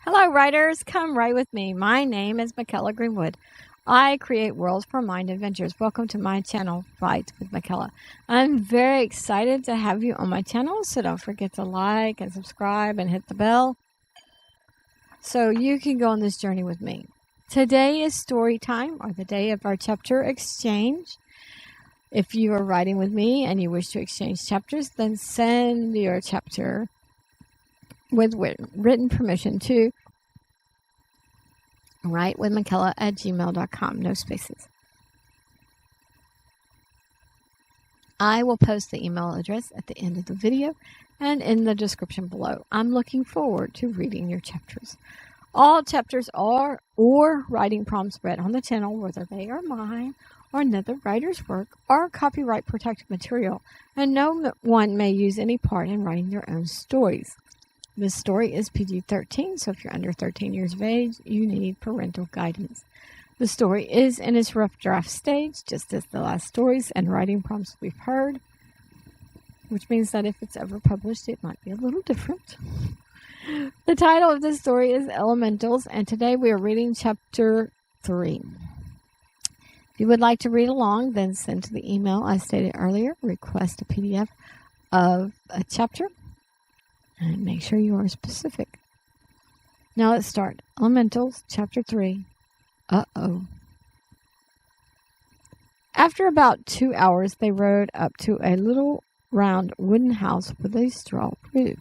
Hello, writers. Come write with me. My name is Michaela Greenwood. I create worlds for mind adventures. Welcome to my channel, Write with Michaela. I'm very excited to have you on my channel, so don't forget to like and subscribe and hit the bell so you can go on this journey with me. Today is story time, or the day of our chapter exchange. If you are writing with me and you wish to exchange chapters, then send your chapter with written permission to writewithmichaela@gmail.com. No spaces. I will post the email address at the end of the video and in the description below. I'm looking forward to reading your chapters. All chapters or writing prompts read on the channel, whether they are mine or another writer's work, are copyright protected material, and no one may use any part in writing their own stories. This story is PG-13, so if you're under 13 years of age, you need parental guidance. The story is in its rough draft stage, just as the last stories and writing prompts we've heard, which means that if it's ever published, it might be a little different. The title of this story is Elementals, and today we are reading Chapter 3. If you would like to read along, then send to the email I stated earlier, request a PDF of a chapter, and make sure you are specific. Now let's start. Elementals, Chapter 3. Uh-oh. After about 2 hours, they rode up to a little round wooden house with a straw roof.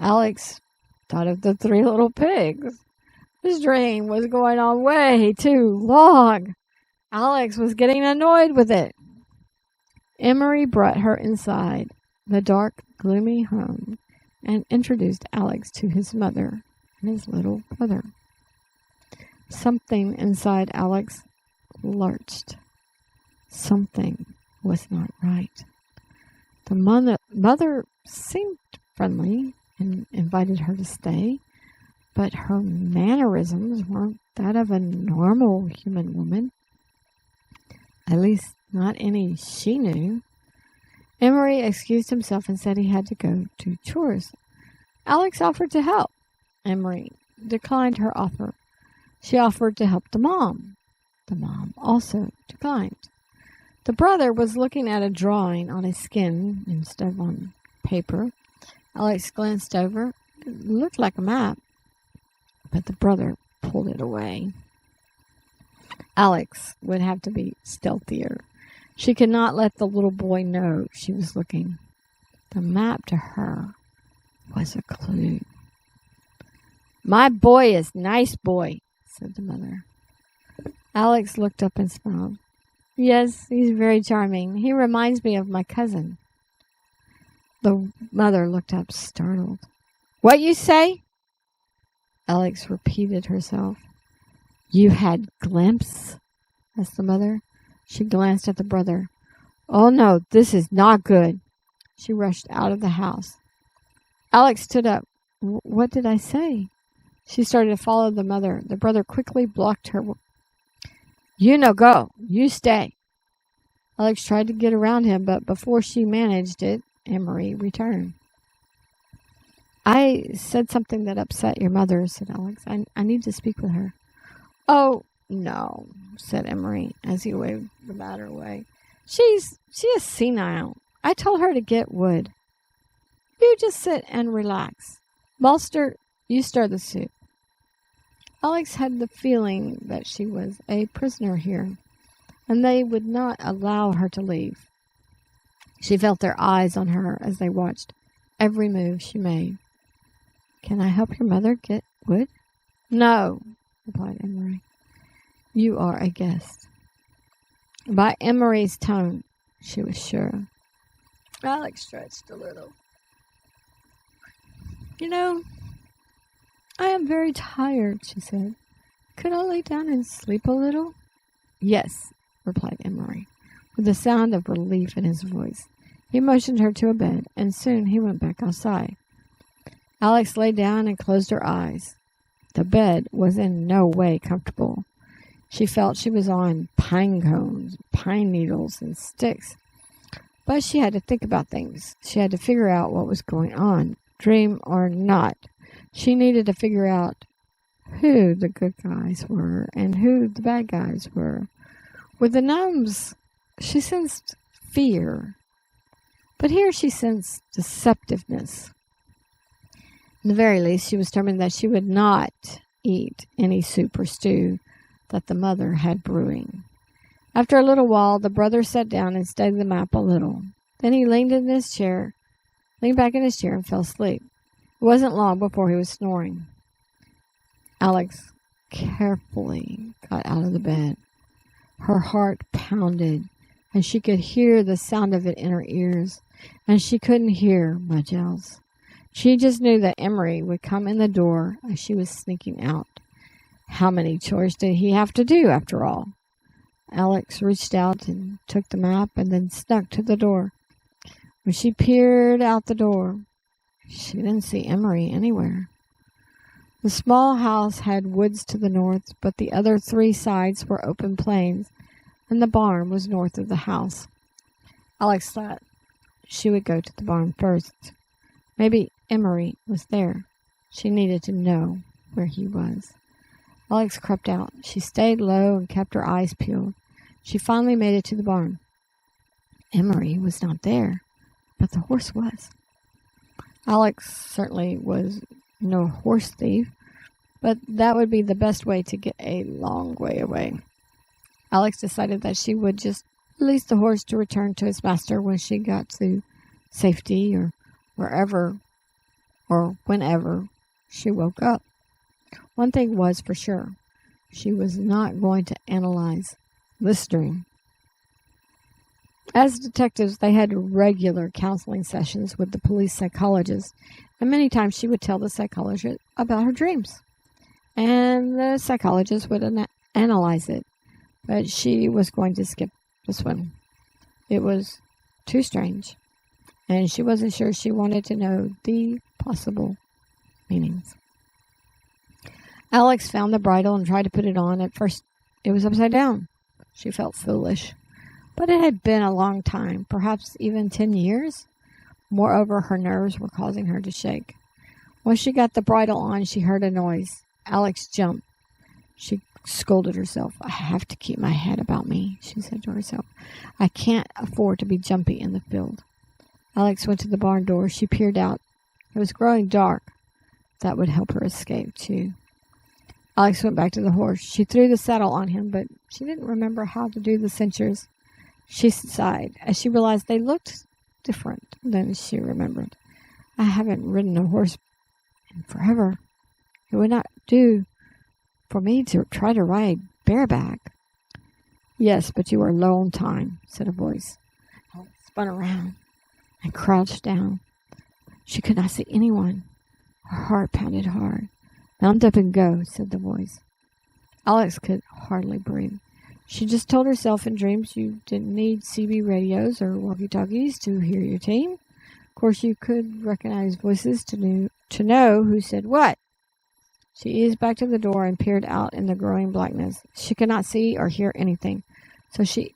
Alex thought of the 3 little pigs. This dream was going on way too long. Alex was getting annoyed with it. Emery brought her inside the dark, gloomy home and introduced Alex to his mother and his little brother. Something inside Alex lurched. Something was not right. The mother seemed friendly and invited her to stay, but her mannerisms weren't that of a normal human woman. At least not any she knew. Emery excused himself and said he had to go do chores. Alex offered to help. Emery declined her offer. She offered to help the mom. The mom also declined. The brother was looking at a drawing on a skin instead of on paper. Alex glanced over. It looked like a map, but the brother pulled it away. Alex would have to be stealthier. She could not let the little boy know she was looking. The map to her was a clue. "My boy is nice boy," said the mother. Alex looked up and smiled. "Yes, he's very charming. He reminds me of my cousin." The mother looked up, startled. "What you say?" Alex repeated herself. "You had glimpse?" asked the mother. She glanced at the brother. "Oh no, this is not good." She rushed out of the house. Alex stood up. "What did I say?" She started to follow the mother. The brother quickly blocked her. "You no go. You stay." Alex tried to get around him, but before she managed it, Emery returned. "I said something that upset your mother," said Alex. I need to speak with her." "Oh, no," said Emery as he waved the matter away. She is senile. I told her to get wood. You just sit and relax. Bolster, you stir the soup." Alex had the feeling that she was a prisoner here, and they would not allow her to leave. She felt their eyes on her as they watched every move she made. "Can I help your mother get wood?" "No," replied Emery. "You are a guest." By Emery's tone, she was sure. Alex stretched a little. "You know, I am very tired," she said. "Could I lay down and sleep a little?" "Yes," replied Emery, with a sound of relief in his voice. He motioned her to a bed, and soon he went back outside. Alex lay down and closed her eyes. The bed was in no way comfortable. She felt she was on pine cones, pine needles, and sticks. But she had to think about things. She had to figure out what was going on, dream or not. She needed to figure out who the good guys were and who the bad guys were. With the gnomes, she sensed fear, but here she sensed deceptiveness. At the very least, she was determined that she would not eat any soup or stew that the mother had brewing. After a little while, the brother sat down and studied the map a little. Then he leaned back in his chair and fell asleep. It wasn't long before he was snoring. Alex carefully got out of the bed. Her heart pounded, and she could hear the sound of it in her ears, and she couldn't hear much else. She just knew that Emery would come in the door as she was sneaking out. How many chores did he have to do, after all? Alex reached out and took the map and then snuck to the door. When she peered out the door, she didn't see Emery anywhere. The small house had woods to the north, but the other 3 sides were open plains, and the barn was north of the house. Alex thought she would go to the barn first. Maybe Emery was there. She needed to know where he was. Alex crept out. She stayed low and kept her eyes peeled. She finally made it to the barn. Emery was not there, but the horse was. Alex certainly was no horse thief, but that would be the best way to get a long way away. Alex decided that she would just release the horse to return to his master when she got to safety or wherever or whenever she woke up. One thing was for sure. She was not going to analyze this dream. As detectives, they had regular counseling sessions with the police psychologist, and many times she would tell the psychologist about her dreams. And the psychologist would analyze it, but she was going to skip this one. It was too strange, and she wasn't sure she wanted to know the possible meanings. Alex found the bridle and tried to put it on. At first, it was upside down. She felt foolish, but it had been a long time, perhaps even 10 years. Moreover, her nerves were causing her to shake. Once she got the bridle on, she heard a noise. Alex jumped. She scolded herself. I have to keep my head about me, she said to herself. I can't afford to be jumpy in the field. Alex went to the barn door. She peered out. It was growing dark. That would help her escape, too. Alex went back to the horse. She threw the saddle on him, but she didn't remember how to do the cinchers. She sighed as she realized they looked different than she remembered. I haven't ridden a horse in forever. It would not do for me to try to ride bareback. Yes, but you are low on time, said a voice. Alex spun around and crouched down. She could not see anyone. Her heart pounded hard. Mount up and go, said the voice. Alex could hardly breathe. She just told herself in dreams you didn't need CB radios or walkie-talkies to hear your team. Of course, you could recognize voices to know who said what. She eased back to the door and peered out in the growing blackness. She could not see or hear anything, so she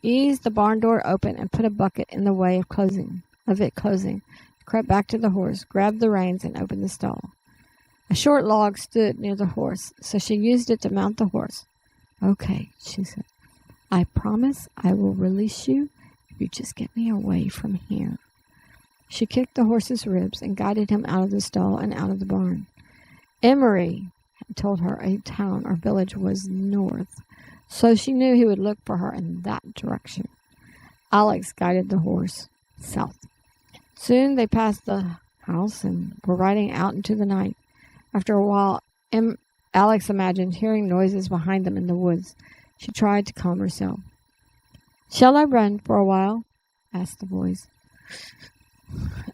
eased the barn door open and put a bucket in the way of it closing. Crept back to the horse, grabbed the reins, and opened the stall. A short log stood near the horse, so she used it to mount the horse. Okay, she said. I promise I will release you if you just get me away from here. She kicked the horse's ribs and guided him out of the stall and out of the barn. Emery had told her a town or village was north, so she knew he would look for her in that direction. Alex guided the horse south. Soon they passed the house and were riding out into the night. After a while, Alex imagined hearing noises behind them in the woods. She tried to calm herself. Shall I run for a while? Asked the voice.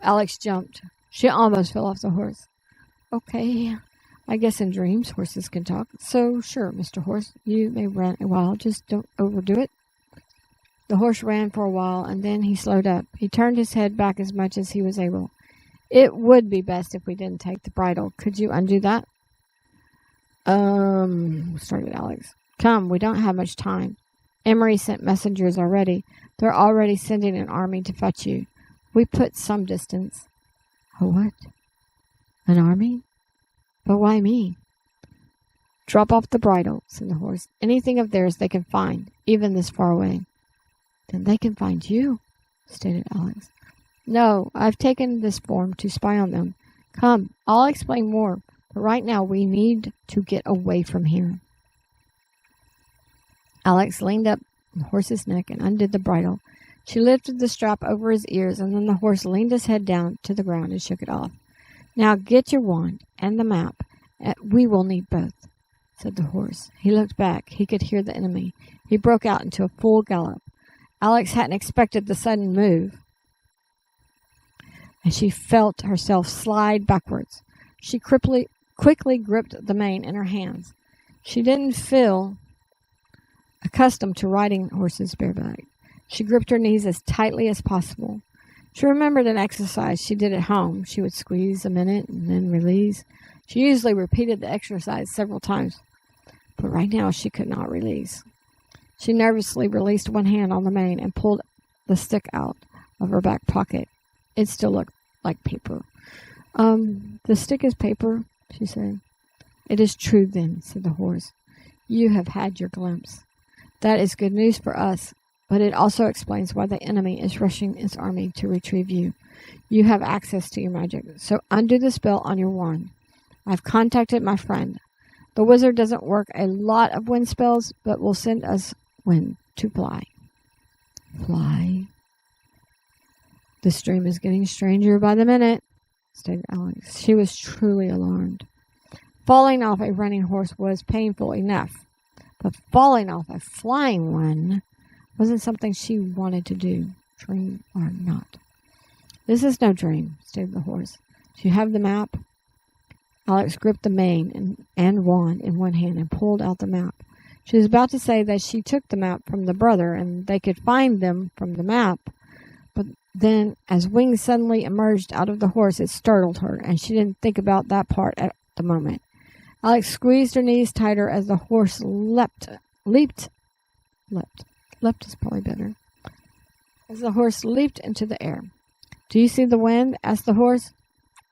Alex jumped. She almost fell off the horse. Okay, I guess in dreams horses can talk. So sure, Mr. Horse, you may run a while. Just don't overdo it. The horse ran for a while, and then he slowed up. He turned his head back as much as he was able. It would be best if we didn't take the bridle. Could you undo that? Started Alex. Come, we don't have much time. Emery sent messengers already. They're already sending an army to fetch you. We put some distance. A what? An army? But why me? Drop off the bridle, said the horse. Anything of theirs they can find, even this far away. Then they can find you, stated Alex. No, I've taken this form to spy on them. Come, I'll explain more, but right now we need to get away from here. Alex leaned up the horse's neck and undid the bridle. She lifted the strap over his ears, and then the horse leaned his head down to the ground and shook it off. Now get your wand and the map. We will need both, said the horse. He looked back. He could hear the enemy. He broke out into a full gallop. Alex hadn't expected the sudden move, and she felt herself slide backwards. She quickly gripped the mane in her hands. She didn't feel accustomed to riding horses bareback. She gripped her knees as tightly as possible. She remembered an exercise she did at home. She would squeeze a minute and then release. She usually repeated the exercise several times, but right now she could not release. She nervously released one hand on the mane and pulled the stick out of her back pocket. It still looked like paper. The stick is paper, she said. It is true then, said the horse. You have had your glimpse. That is good news for us, but it also explains why the enemy is rushing its army to retrieve you. You have access to your magic, so undo the spell on your wand. I've contacted my friend. The wizard doesn't work a lot of wind spells, but will send us wind to fly. Fly? This dream is getting stranger by the minute, stated Alex. She was truly alarmed. Falling off a running horse was painful enough, but falling off a flying one wasn't something she wanted to do, dream or not. This is no dream, stated the horse. Do you have the map? Alex gripped the mane and wand in one hand and pulled out the map. She was about to say that she took the map from the brother and they could find them from the map, but then, as wings suddenly emerged out of the horse, it startled her, and she didn't think about that part at the moment. Alex squeezed her knees tighter as the horse leapt is probably better. As the horse leaped into the air. Do you see the wind? Asked the horse.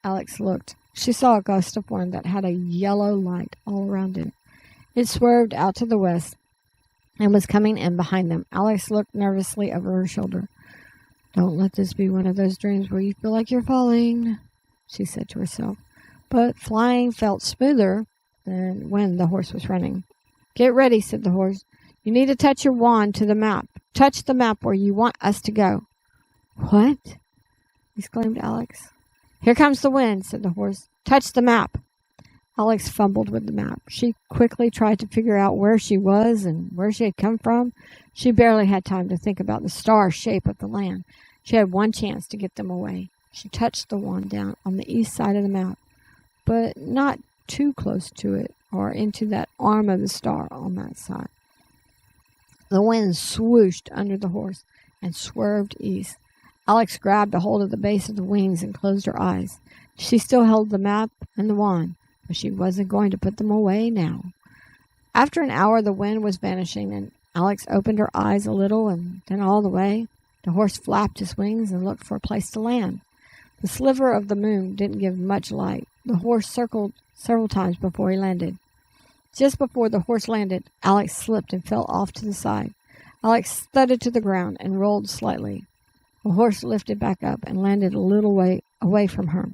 Alex looked. She saw a gust of wind that had a yellow light all around it. It swerved out to the west and was coming in behind them. Alex looked nervously over her shoulder. Don't let this be one of those dreams where you feel like you're falling, she said to herself. But flying felt smoother than when the horse was running. Get ready, said the horse. You need to touch your wand to the map. Touch the map where you want us to go. What? Exclaimed Alex. Here comes the wind, said the horse. Touch the map. Alex fumbled with the map. She quickly tried to figure out where she was and where she had come from. She barely had time to think about the star shape of the land. She had one chance to get them away. She touched the wand down on the east side of the map, but not too close to it or into that arm of the star on that side. The wind swooshed under the horse and swerved east. Alex grabbed a hold of the base of the wings and closed her eyes. She still held the map and the wand, but she wasn't going to put them away now. After an hour, the wind was vanishing, and Alex opened her eyes a little and then all the way. The horse flapped his wings and looked for a place to land. The sliver of the moon didn't give much light. The horse circled several times before he landed. Just before the horse landed, Alex slipped and fell off to the side. Alex thudded to the ground and rolled slightly. The horse lifted back up and landed a little way away from her.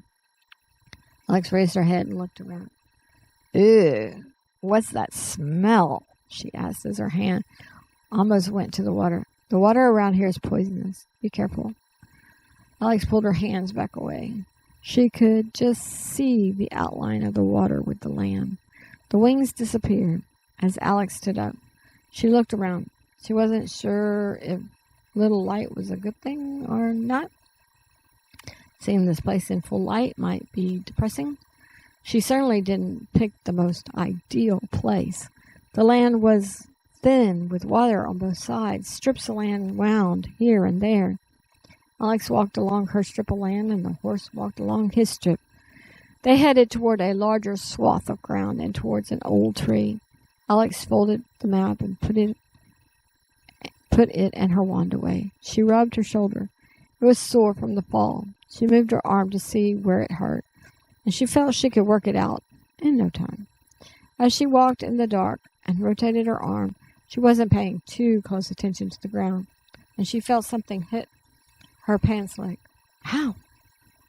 Alex raised her head and looked around. Ew, what's that smell? She asked as her hand almost went to the water. The water around here is poisonous. Be careful. Alex pulled her hands back away. She could just see the outline of the water with the land. The wings disappeared as Alex stood up. She looked around. She wasn't sure if little light was a good thing or not. Seeing this place in full light might be depressing. She certainly didn't pick the most ideal place. The land was thin with water on both sides. Strips of land wound here and there. Alex walked along her strip of land, and the horse walked along his strip. They headed toward a larger swath of ground and towards an old tree. Alex folded the map and put it and her wand away. She rubbed her shoulder. It was sore from the fall. She moved her arm to see where it hurt, and she felt she could work it out in no time. As she walked in the dark and rotated her arm, she wasn't paying too close attention to the ground, and she felt something hit her pants leg. Ow!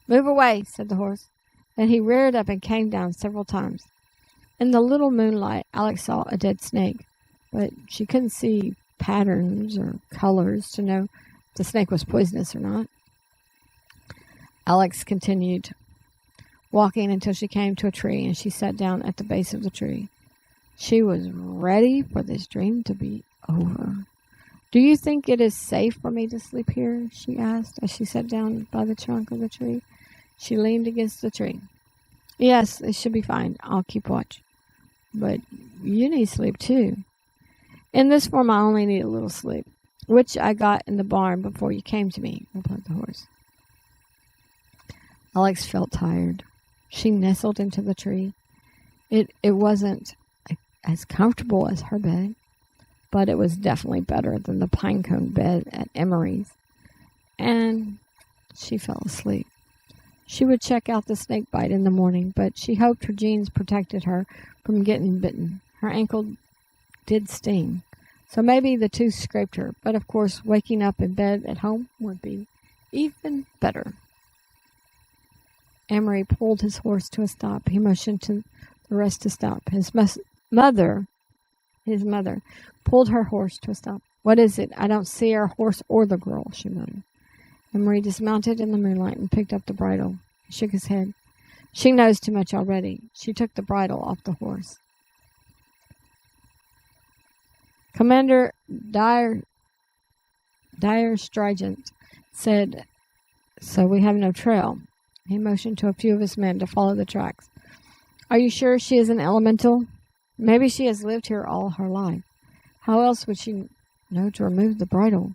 Move away, said the horse. Then he reared up and came down several times. In the little moonlight, Alex saw a dead snake, but she couldn't see patterns or colors to know if the snake was poisonous or not. Alex continued walking until she came to a tree, and she sat down at the base of the tree. She was ready for this dream to be over. Do you think it is safe for me to sleep here? She asked as she sat down by the trunk of the tree. She leaned against the tree. Yes, it should be fine. I'll keep watch. But you need sleep too. In this form, I only need a little sleep, which I got in the barn before you came to me, replied the horse. Alex felt tired. She nestled into the tree. It wasn't as comfortable as her bed, but it was definitely better than the pinecone bed at Emery's. And she fell asleep. She would check out the snake bite in the morning, but she hoped her jeans protected her from getting bitten. Her ankle did sting, so maybe the tooth scraped her, but of course waking up in bed at home would be even better. Emery pulled his horse to a stop. He motioned to the rest to stop. His mother pulled her horse to a stop. What is it? I don't see our horse or the girl, she muttered. Emery dismounted in the moonlight and picked up the bridle. He shook his head. She knows too much already. She took the bridle off the horse. Commander Dyer Stringent said, so we have no trail. He motioned to a few of his men to follow the tracks. Are you sure she is an elemental? Maybe she has lived here all her life. How else would she know to remove the bridle?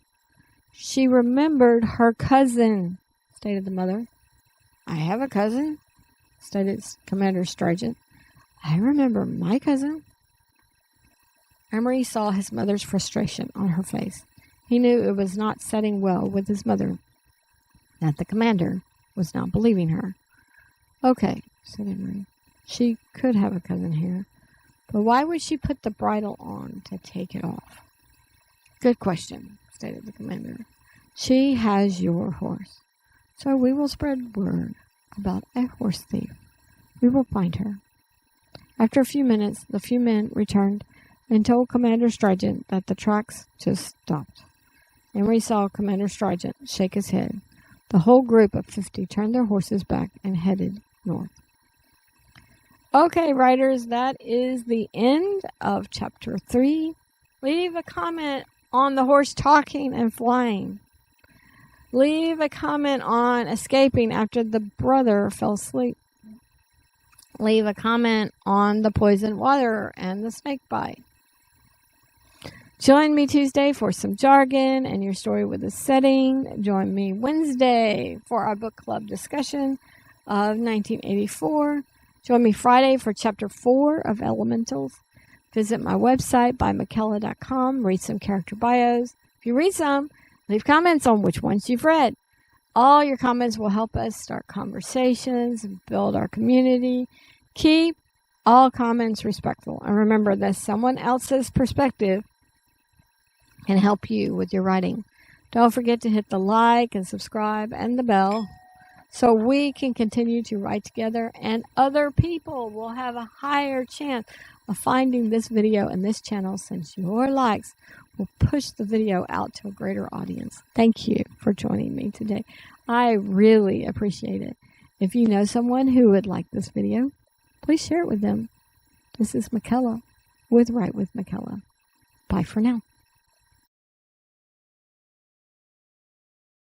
She remembered her cousin, stated the mother. I have a cousin, stated Commander Stringent. I remember my cousin. Emery saw his mother's frustration on her face. He knew it was not setting well with his mother, that the commander was not believing her. Okay, said Emery. She could have a cousin here, but why would she put the bridle on to take it off? Good question, stated the commander. She has your horse, so we will spread word about a horse thief. We will find her. After a few minutes, the few men returned and told Commander Stringent that the tracks just stopped. Emery saw Commander Stringent shake his head. The whole group of 50 turned their horses back and headed north. Okay, writers, that is the end of Chapter 3. Leave a comment on the horse talking and flying. Leave a comment on escaping after the brother fell asleep. Leave a comment on the poisoned water and the snake bite. Join me Tuesday for some jargon and your story with a setting. Join me Wednesday for our book club discussion of 1984. Join me Friday for Chapter 4 of Elementals. Visit my website, bymckella.com. Read some character bios. If you read some, leave comments on which ones you've read. All your comments will help us start conversations and build our community. Keep all comments respectful. And remember that someone else's perspective can help you with your writing. Don't forget to hit the like and subscribe and the bell so we can continue to write together and other people will have a higher chance of finding this video and this channel, since your likes will push the video out to a greater audience. Thank you for joining me today. I really appreciate it. If you know someone who would like this video, please share it with them. This is Mckella with Write with Mckella. Bye for now.